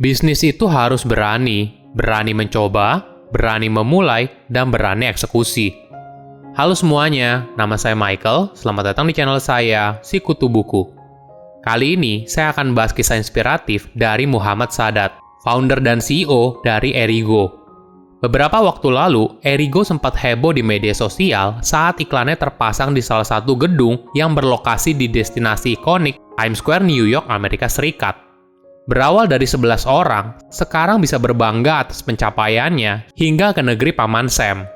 Bisnis itu harus berani mencoba, berani memulai, dan berani eksekusi. Halo semuanya, nama saya Michael, selamat datang di channel saya, Sikutu Buku. Kali ini, saya akan bahas kisah inspiratif dari Muhammad Sadat, founder dan CEO dari Erigo. Beberapa waktu lalu, Erigo sempat heboh di media sosial saat iklannya terpasang di salah satu gedung yang berlokasi di destinasi ikonik Times Square, New York, Amerika Serikat. Berawal dari 11 orang, sekarang bisa berbangga atas pencapaiannya hingga ke negeri Paman Sam.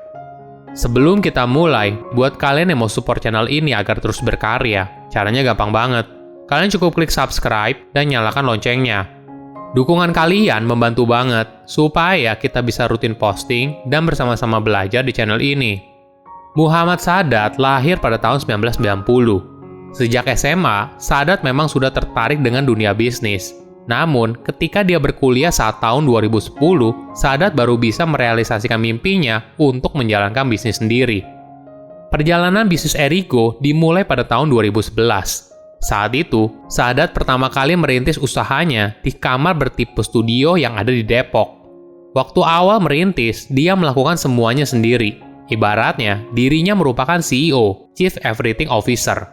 Sebelum kita mulai, buat kalian yang mau support channel ini agar terus berkarya, caranya gampang banget. Kalian cukup klik subscribe dan nyalakan loncengnya. Dukungan kalian membantu banget supaya kita bisa rutin posting dan bersama-sama belajar di channel ini. Muhammad Sadat lahir pada tahun 1990. Sejak SMA, Sadat memang sudah tertarik dengan dunia bisnis. Namun, ketika dia berkuliah saat tahun 2010, Sadat baru bisa merealisasikan mimpinya untuk menjalankan bisnis sendiri. Perjalanan bisnis Erigo dimulai pada tahun 2011. Saat itu, Sadat pertama kali merintis usahanya di kamar bertipe studio yang ada di Depok. Waktu awal merintis, dia melakukan semuanya sendiri. Ibaratnya, dirinya merupakan CEO, Chief Everything Officer.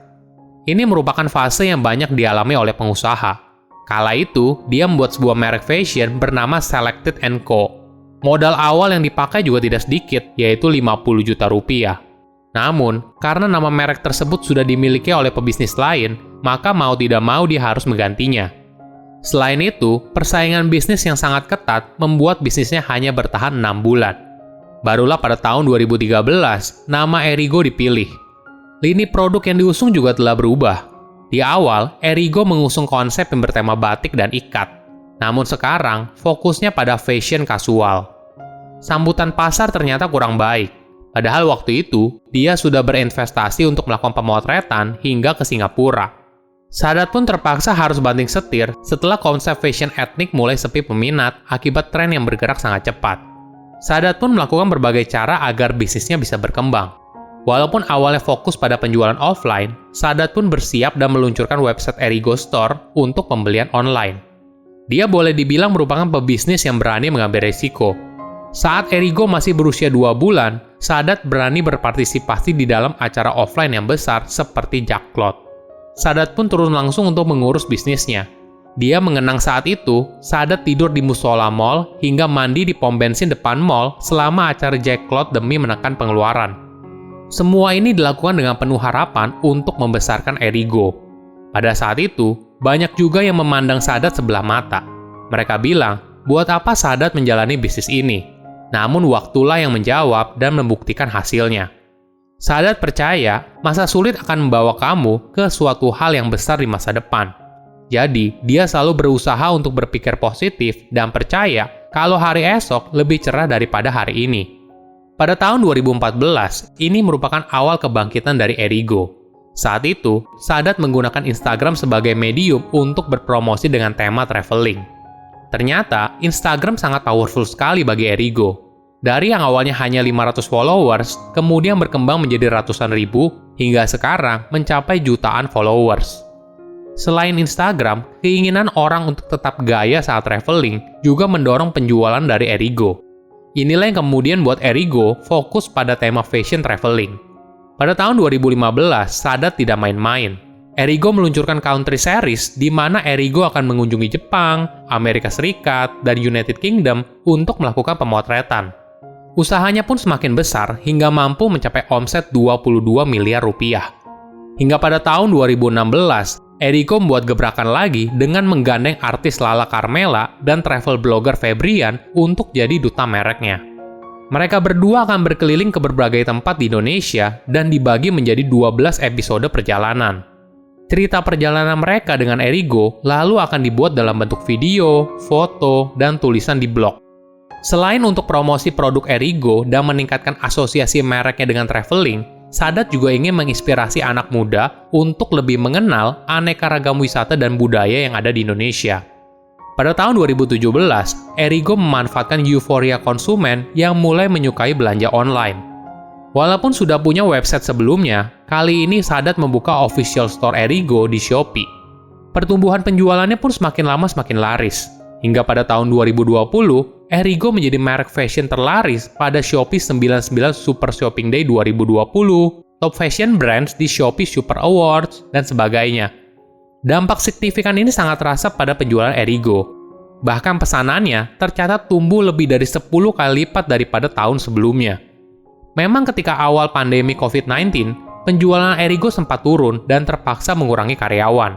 Ini merupakan fase yang banyak dialami oleh pengusaha. Kala itu, dia membuat sebuah merek fashion bernama Selected & Co. Modal awal yang dipakai juga tidak sedikit, yaitu 50 juta rupiah. Namun, karena nama merek tersebut sudah dimiliki oleh pebisnis lain, maka mau tidak mau dia harus menggantinya. Selain itu, persaingan bisnis yang sangat ketat membuat bisnisnya hanya bertahan 6 bulan. Barulah pada tahun 2013, nama Erigo dipilih. Lini produk yang diusung juga telah berubah. Di awal, Erigo mengusung konsep yang bertema batik dan ikat. Namun sekarang, fokusnya pada fashion kasual. Sambutan pasar ternyata kurang baik. Padahal waktu itu, dia sudah berinvestasi untuk melakukan pemotretan hingga ke Singapura. Sadat pun terpaksa harus banting setir setelah konsep fashion etnik mulai sepi peminat akibat tren yang bergerak sangat cepat. Sadat pun melakukan berbagai cara agar bisnisnya bisa berkembang. Walaupun awalnya fokus pada penjualan offline, Sadat pun bersiap dan meluncurkan website Erigo Store untuk pembelian online. Dia boleh dibilang merupakan pebisnis yang berani mengambil risiko. Saat Erigo masih berusia 2 bulan, Sadat berani berpartisipasi di dalam acara offline yang besar seperti Jacklot. Sadat pun turun langsung untuk mengurus bisnisnya. Dia mengenang saat itu, Sadat tidur di musola mall hingga mandi di pom bensin depan mall selama acara Jacklot demi menekan pengeluaran. Semua ini dilakukan dengan penuh harapan untuk membesarkan Erigo. Pada saat itu, banyak juga yang memandang Sadat sebelah mata. Mereka bilang, buat apa Sadat menjalani bisnis ini? Namun waktulah yang menjawab dan membuktikan hasilnya. Sadat percaya, masa sulit akan membawa kamu ke suatu hal yang besar di masa depan. Jadi, dia selalu berusaha untuk berpikir positif dan percaya kalau hari esok lebih cerah daripada hari ini. Pada tahun 2014, ini merupakan awal kebangkitan dari Erigo. Saat itu, Sadat menggunakan Instagram sebagai medium untuk berpromosi dengan tema traveling. Ternyata, Instagram sangat powerful sekali bagi Erigo. Dari yang awalnya hanya 500 followers, kemudian berkembang menjadi ratusan ribu, hingga sekarang mencapai jutaan followers. Selain Instagram, keinginan orang untuk tetap gaya saat traveling juga mendorong penjualan dari Erigo. Inilah yang kemudian buat Erigo fokus pada tema fashion traveling. Pada tahun 2015, Sadat tidak main-main. Erigo meluncurkan Country Series di mana Erigo akan mengunjungi Jepang, Amerika Serikat, dan United Kingdom untuk melakukan pemotretan. Usahanya pun semakin besar hingga mampu mencapai omset 22 miliar rupiah. Hingga pada tahun 2016, Erigo membuat gebrakan lagi dengan menggandeng artis Lala Carmela dan travel blogger Febrian untuk jadi duta mereknya. Mereka berdua akan berkeliling ke berbagai tempat di Indonesia dan dibagi menjadi 12 episode perjalanan. Cerita perjalanan mereka dengan Erigo lalu akan dibuat dalam bentuk video, foto, dan tulisan di blog. Selain untuk promosi produk Erigo dan meningkatkan asosiasi mereknya dengan traveling, Sadat juga ingin menginspirasi anak muda untuk lebih mengenal aneka ragam wisata dan budaya yang ada di Indonesia. Pada tahun 2017, Erigo memanfaatkan euforia konsumen yang mulai menyukai belanja online. Walaupun sudah punya website sebelumnya, kali ini Sadat membuka official store Erigo di Shopee. Pertumbuhan penjualannya pun semakin lama semakin laris. Hingga pada tahun 2020, Erigo menjadi merek fashion terlaris pada Shopee 99 Super Shopping Day 2020, Top Fashion Brands di Shopee Super Awards, dan sebagainya. Dampak signifikan ini sangat terasa pada penjualan Erigo. Bahkan pesanannya tercatat tumbuh lebih dari 10 kali lipat daripada tahun sebelumnya. Memang ketika awal pandemi COVID-19, penjualan Erigo sempat turun dan terpaksa mengurangi karyawan.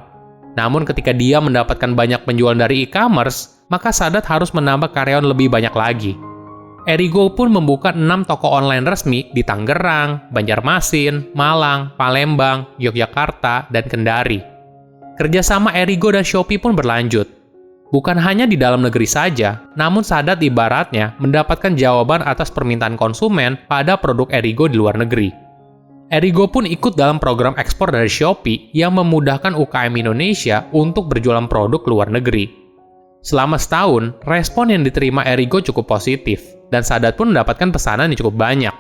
Namun ketika dia mendapatkan banyak penjualan dari e-commerce, maka Sadat harus menambah karyawan lebih banyak lagi. Erigo pun membuka 6 toko online resmi di Tangerang, Banjarmasin, Malang, Palembang, Yogyakarta, dan Kendari. Kerjasama Erigo dan Shopee pun berlanjut. Bukan hanya di dalam negeri saja, namun Sadat ibaratnya mendapatkan jawaban atas permintaan konsumen pada produk Erigo di luar negeri. Erigo pun ikut dalam program ekspor dari Shopee yang memudahkan UKM Indonesia untuk berjualan produk ke luar negeri. Selama setahun, respon yang diterima Erigo cukup positif, dan Sadat pun mendapatkan pesanan yang cukup banyak.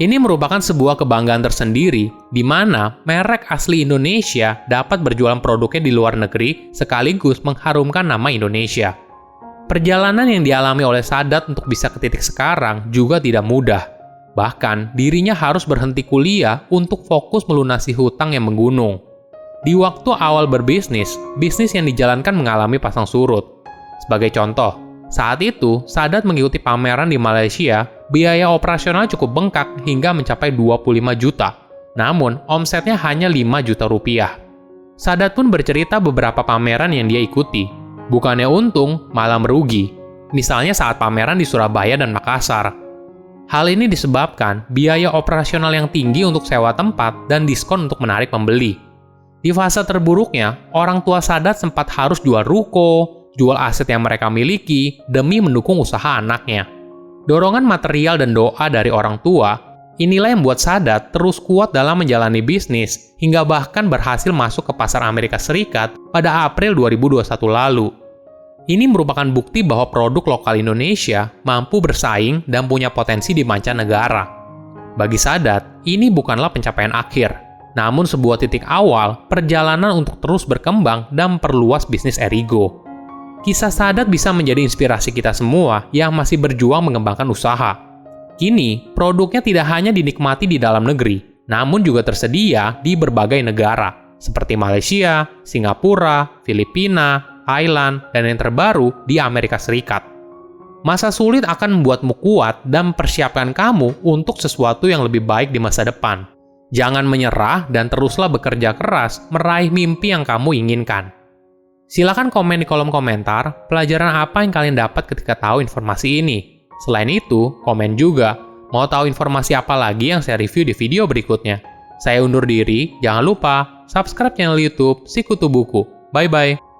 Ini merupakan sebuah kebanggaan tersendiri, di mana merek asli Indonesia dapat berjualan produknya di luar negeri sekaligus mengharumkan nama Indonesia. Perjalanan yang dialami oleh Sadat untuk bisa ke titik sekarang juga tidak mudah. Bahkan, dirinya harus berhenti kuliah untuk fokus melunasi hutang yang menggunung. Di waktu awal berbisnis, bisnis yang dijalankan mengalami pasang surut. Sebagai contoh, saat itu Sadat mengikuti pameran di Malaysia, biaya operasional cukup bengkak hingga mencapai 25 juta. Namun, omsetnya hanya 5 juta rupiah. Sadat pun bercerita beberapa pameran yang dia ikuti. Bukannya untung, malah merugi. Misalnya saat pameran di Surabaya dan Makassar. Hal ini disebabkan biaya operasional yang tinggi untuk sewa tempat dan diskon untuk menarik pembeli. Di fase terburuknya, orang tua Sadat sempat harus jual ruko, jual aset yang mereka miliki demi mendukung usaha anaknya. Dorongan material dan doa dari orang tua, inilah yang membuat Sadat terus kuat dalam menjalani bisnis hingga bahkan berhasil masuk ke pasar Amerika Serikat pada April 2021 lalu. Ini merupakan bukti bahwa produk lokal Indonesia mampu bersaing dan punya potensi di mancanegara. Bagi Sadat, ini bukanlah pencapaian akhir, namun sebuah titik awal perjalanan untuk terus berkembang dan memperluas bisnis Erigo. Kisah Sadat bisa menjadi inspirasi kita semua yang masih berjuang mengembangkan usaha. Kini, produknya tidak hanya dinikmati di dalam negeri, namun juga tersedia di berbagai negara, seperti Malaysia, Singapura, Filipina, Thailand, dan yang terbaru di Amerika Serikat. Masa sulit akan membuatmu kuat dan mempersiapkan kamu untuk sesuatu yang lebih baik di masa depan. Jangan menyerah dan teruslah bekerja keras meraih mimpi yang kamu inginkan. Silakan komen di kolom komentar pelajaran apa yang kalian dapat ketika tahu informasi ini. Selain itu, komen juga mau tahu informasi apa lagi yang saya review di video berikutnya. Saya undur diri, jangan lupa subscribe channel YouTube Sikutu Buku. Bye-bye.